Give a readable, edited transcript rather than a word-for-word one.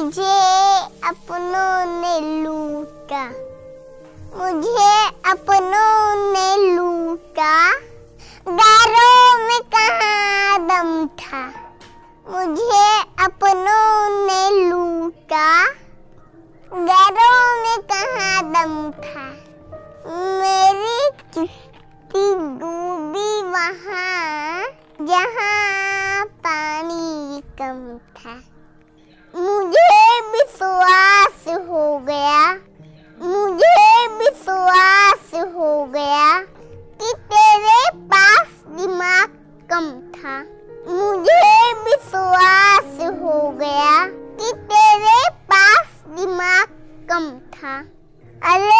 मुझे अपनों ने लूटा, मुझे अपनों ने लूटा, गैरों में कहाँ दम था। मुझे अपनों ने लूटा, गैरों में कहाँ दम था। मेरी किश्ती डूबी वहाँ जहाँ पानी कम था। मुझे विश्वास हो गया, मुझे विश्वास हो गया कि तेरे पास दिमाग कम था। मुझे विश्वास हो गया कि तेरे पास दिमाग कम था। अरे